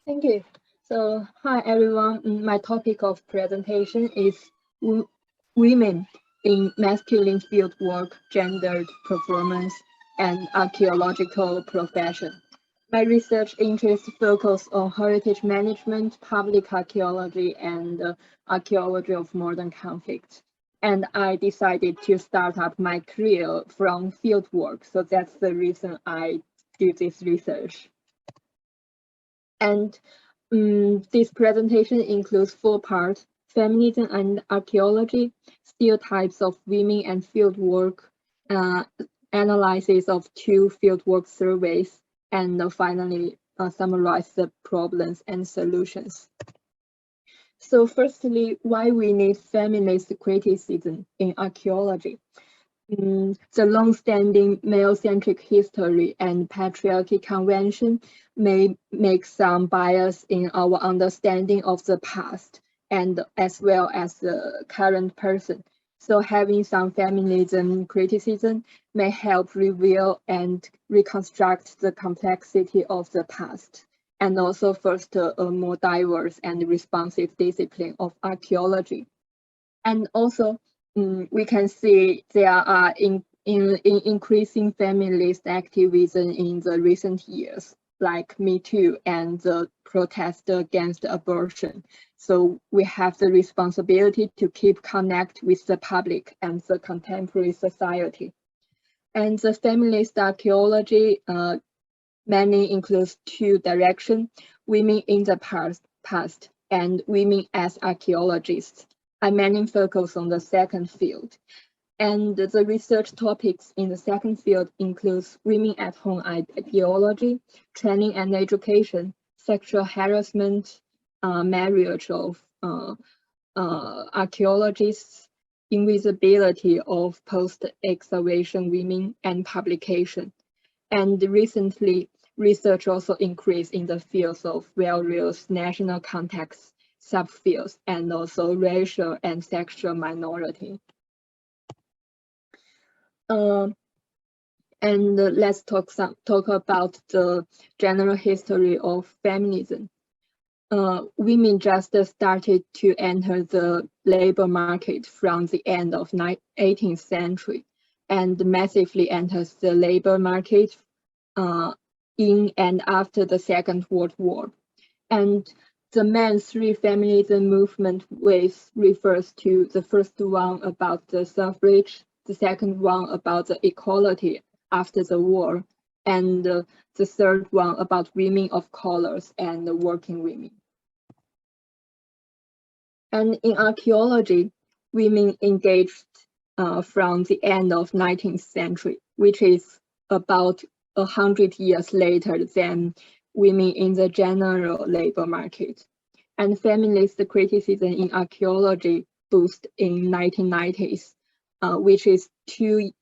Thank you. So, hi everyone. My topic of presentation is women in masculine fieldwork, gendered performance, and archaeological profession. My research interests focus on heritage management, public archaeology, and archaeology of modern conflict. And I decided to start up my career from fieldwork. So that's the reason I do this research. And this presentation includes 4 parts: feminism and archaeology, stereotypes of women and fieldwork, analysis of 2 fieldwork surveys, and finally summarize the problems and solutions. So firstly, why we need feminist criticism in archaeology. The long-standing male-centric history and patriarchy convention may make some bias in our understanding of the past and as well as the current person. So having some feminism criticism may help reveal and reconstruct the complexity of the past and also foster a more diverse and responsive discipline of archaeology. And also, we can see there are increasing feminist activism in the recent years, like Me Too and the protest against abortion. So we have the responsibility to keep connect with the public and the contemporary society. And the feminist archaeology mainly includes 2 directions: women in the past and women as archaeologists. I mainly focus on the second field. And the research topics in the second field includes women at home ideology, training and education, sexual harassment, marriage of archaeologists, invisibility of post-excavation women, and publication. And recently, research also increased in the fields of various national contexts, subfields, and also racial and sexual minority. And let's talk about the general history of feminism. Women just started to enter the labor market from the end of 18th century and massively enters the labor market in and after the Second World War. And the main 3 feminism movement waves refers to the first one about the suffrage, the second one about the equality after the war, and the third one about women of colors and working women. And in archaeology, women engaged from the end of 19th century, which is about 100 years later than women in the general labor market. And feminist criticism in archaeology boosted in 1990s, which is 20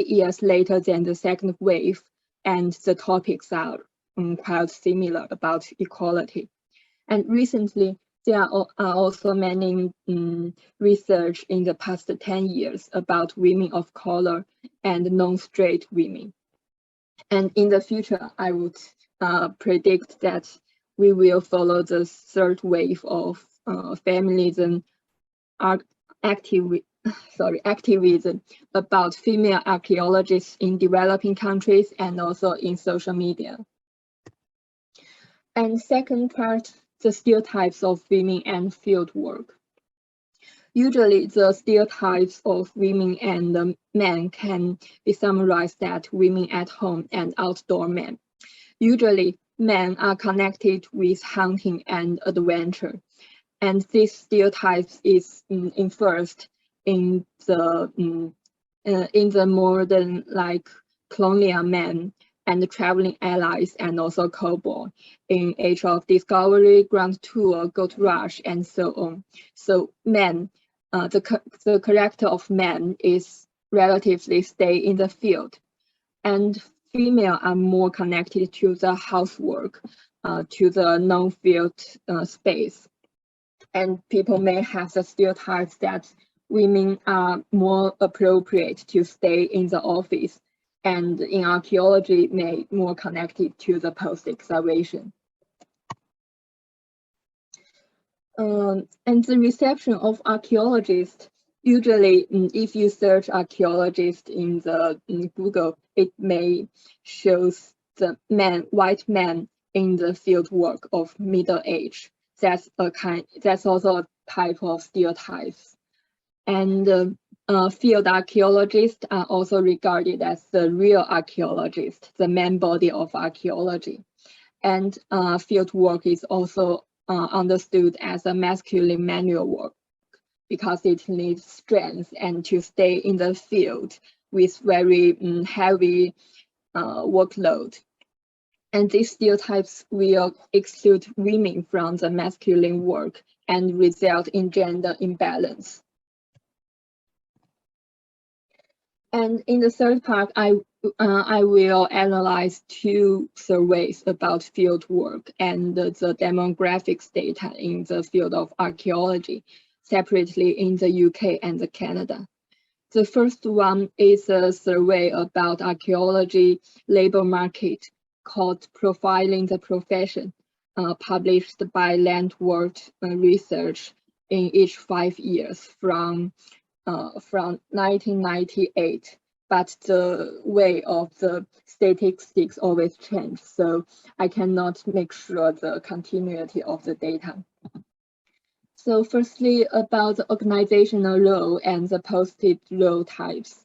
years later than the second wave, and the topics are quite similar about equality. And recently, there are also many research in the past 10 years about women of color and non-straight women. And in the future, I would predict that we will follow the third wave of feminism activism about female archaeologists in developing countries and also in social media. And second part, the stereotypes of women and fieldwork. Usually, the stereotypes of women and men can be summarized as women at home and outdoor men. Usually, men are connected with hunting and adventure, and this stereotypes is enforced in the modern like colonial men and traveling allies and also cowboy in Age of Discovery, Grand Tour, Gold Rush, and so on. So men, the character of men is relatively stay in the field, and female are more connected to the housework, to the non-field space. And people may have the stereotypes that women are more appropriate to stay in the office, and in archaeology may more connected to the post-excavation. And the reception of archaeologists, usually if you search archaeologist in the Google, it may shows the white man in the field work of middle age. That's also a type of stereotypes. And field archaeologists are also regarded as the real archaeologist, the main body of archaeology. And field work is also understood as a masculine manual work because it needs strength and to stay in the field with very heavy workload. And these stereotypes will exclude women from the masculine work and result in gender imbalance. And in the third part, I will analyze 2 surveys about field work and the demographics data in the field of archaeology, separately in the UK and Canada. The first one is a survey about archaeology labor market called Profiling the Profession, published by Landward Research in each 5 years from 1998, but the way of the statistics always change, so I cannot make sure the continuity of the data. So firstly, about the organizational role and the posted role types.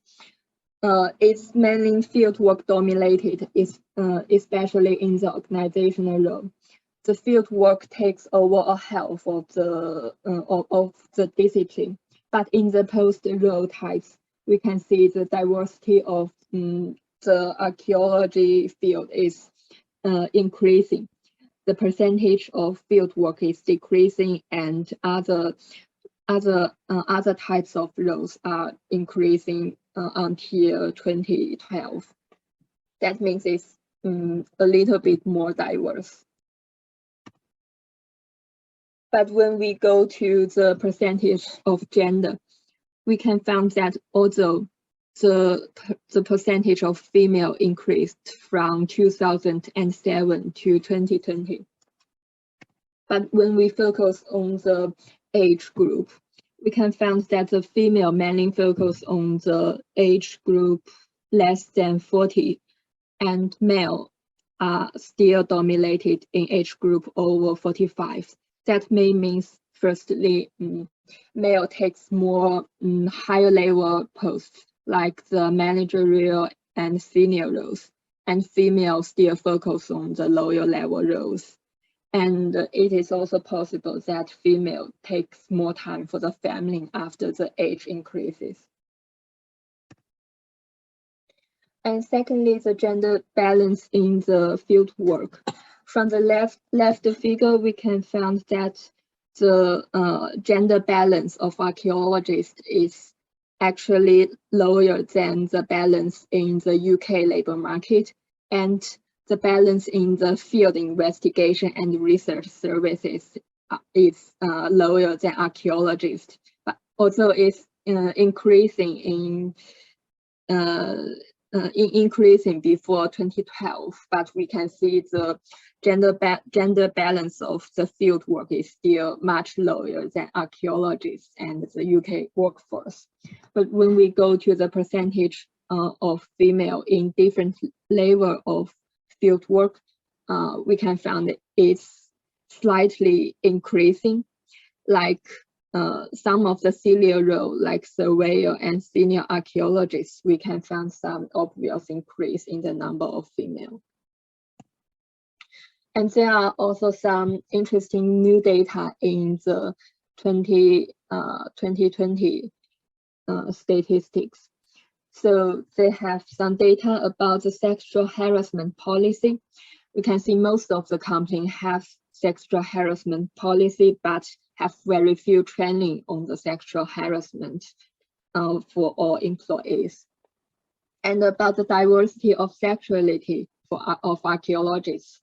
It's mainly fieldwork dominated, especially in the organizational role. The fieldwork takes over a half of the discipline. But in the post role types, we can see the diversity of the archaeology field is increasing. The percentage of field work is decreasing, and other types of roles are increasing until 2012. That means it's a little bit more diverse. But when we go to the percentage of gender, we can find that although the percentage of female increased from 2007 to 2020, but when we focus on the age group, we can find that the female mainly focus on the age group less than 40, and male are still dominated in age group over 45. That may means, firstly, male takes more higher level posts like the managerial and senior roles, and female still focus on the lower level roles. And it is also possible that female takes more time for the family after the age increases. And secondly, the gender balance in the field work. From the left figure, we can find that the gender balance of archaeologists is actually lower than the balance in the UK labor market, and the balance in the field investigation and research services is lower than archaeologists, but also is increasing increasing before 2012, but we can see the gender balance of the field work is still much lower than archaeologists and the UK workforce. But when we go to the percentage of female in different level of field work, we can find it's slightly increasing, like some of the senior role, like surveyor and senior archaeologists, we can find some obvious increase in the number of female. And there are also some interesting new data in the 2020 statistics. So they have some data about the sexual harassment policy. We can see most of the companies have sexual harassment policy, but have very few training on the sexual harassment for all employees. And about the diversity of sexuality of archaeologists,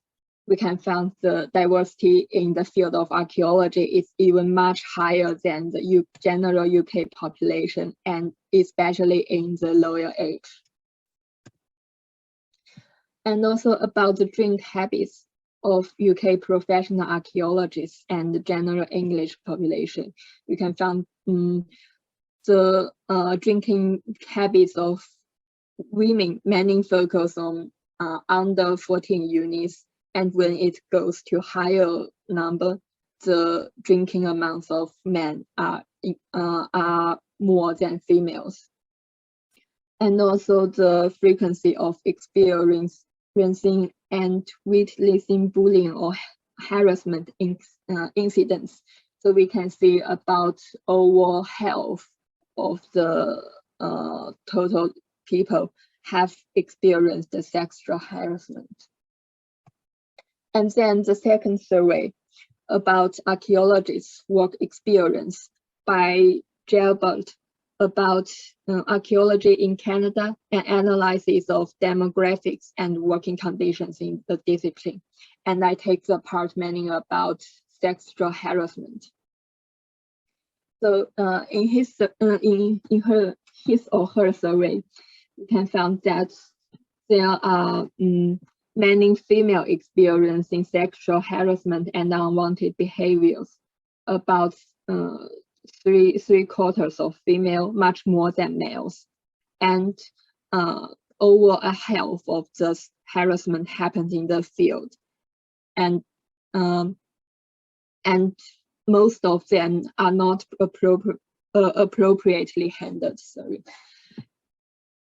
we can find the diversity in the field of archaeology is even much higher than the general UK population, and especially in the lower age. And also about the drink habits. of UK professional archaeologists and the general English population, you can find the drinking habits of women mainly focus on under 14 units, and when it goes to higher number, the drinking amounts of men are more than females. And also the frequency of experiencing and witnessing bullying or harassment incidents. So we can see about overall health of the total people have experienced the sexual harassment. And then the second survey about archaeologists' work experience by Gilbert about archaeology in Canada and analyses of demographics and working conditions in the discipline. And I take the part mainly about sexual harassment. So in his or her survey, you can find that there are many female experiencing sexual harassment and unwanted behaviors, about three quarters of female, much more than males, and over a half of the harassment happened in the field, and most of them are not appropriately handled. Sorry.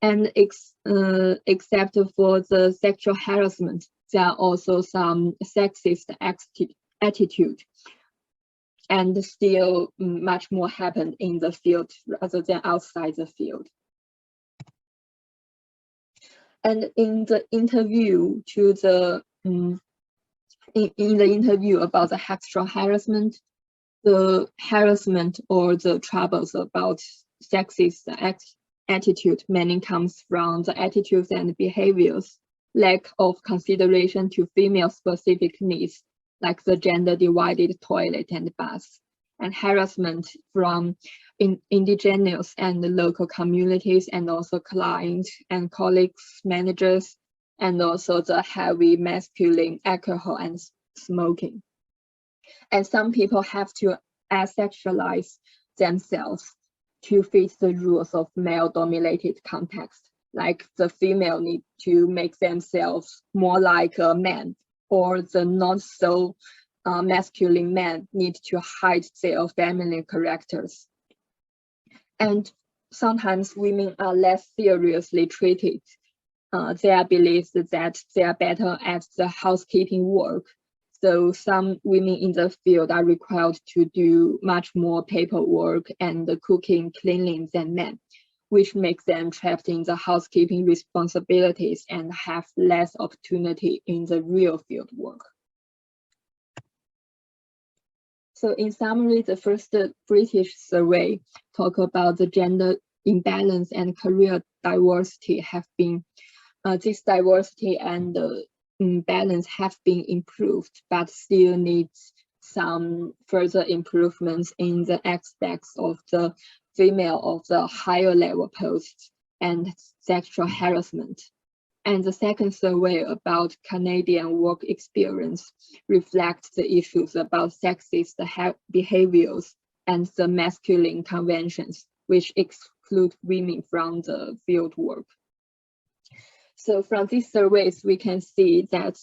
And except for the sexual harassment, there are also some sexist attitude, and still much more happened in the field rather than outside the field. And in the interview in the interview about the sexual harassment, the harassment or the troubles about sexist attitude mainly comes from the attitudes and behaviors, lack of consideration to female specific needs, like the gender divided toilet and bath, and harassment from indigenous and local communities, and also clients and colleagues, managers, and also the heavy masculine alcohol and smoking. And some people have to asexualize themselves to fit the rules of male-dominated context, like the female need to make themselves more like a man, or the not so masculine men need to hide their feminine characters. And sometimes women are less seriously treated. Their beliefs that they are better at the housekeeping work. So some women in the field are required to do much more paperwork and the cooking, cleaning than men, which makes them trapped in the housekeeping responsibilities and have less opportunity in the real field work. So in summary, the first British survey talk about the gender imbalance and career diversity have been, this diversity and balance have been improved, but still needs some further improvements in the aspects of the female of the higher level posts and sexual harassment. And the second survey about Canadian work experience reflects the issues about sexist behaviors and the masculine conventions, which exclude women from the field work. So from these surveys, we can see that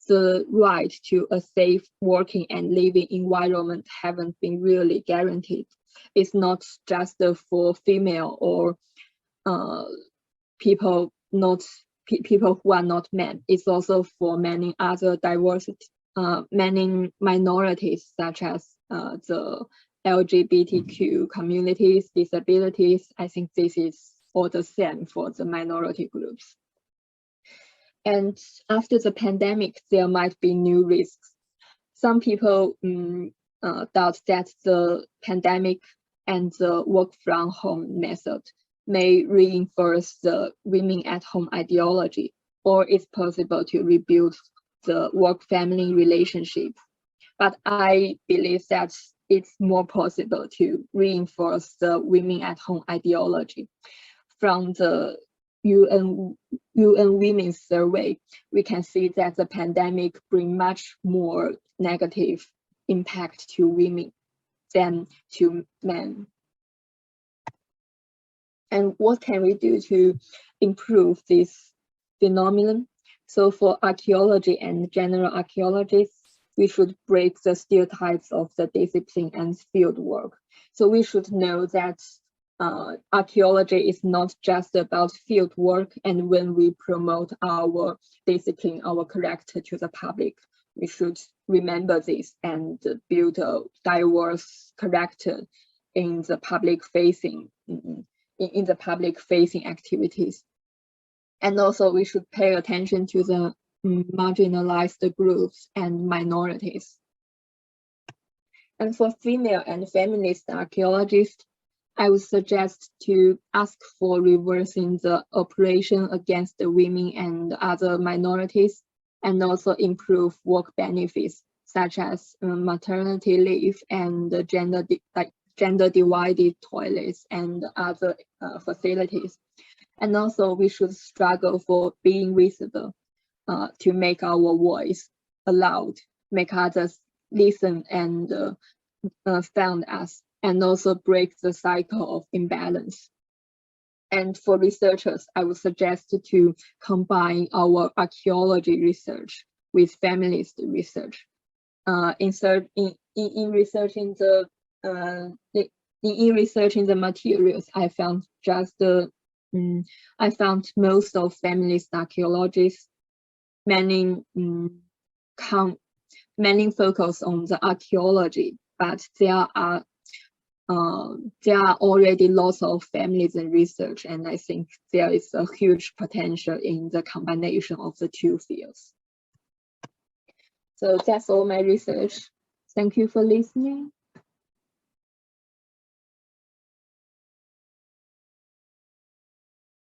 the right to a safe working and living environment haven't been really guaranteed. It's not just for female or people who are not men. It's also for many other diversity, many minorities, such as the LGBTQ communities, disabilities. I think this is all the same for the minority groups. And after the pandemic, there might be new risks. Some people doubt that the pandemic and the work from home method may reinforce the women at home ideology, or it's possible to rebuild the work-family relationship. But I believe that it's more possible to reinforce the women at home ideology from the UN Women's Survey, we can see that the pandemic brings much more negative impact to women than to men. And what can we do to improve this phenomenon? So for archaeology and general archaeologists, we should break the stereotypes of the discipline and field work. So we should know that archaeology is not just about field work, and when we promote our discipline, our character to the public, we should remember this and build a diverse character in the public facing activities. And also we should pay attention to the marginalized groups and minorities. And for female and feminist archaeologists, I would suggest to ask for reversing the oppression against the women and other minorities, and also improve work benefits such as maternity leave and gender divided toilets and other facilities. And also we should struggle for being visible to make our voice allowed, make others listen and found us, and also break the cycle of imbalance. And for researchers, I would suggest to combine our archaeology research with feminist research. In researching the materials, I found most of feminist archaeologists many focus on the archaeology, but there are already lots of feminism research, and I think there is a huge potential in the combination of the two fields. So that's all my research. Thank you for listening.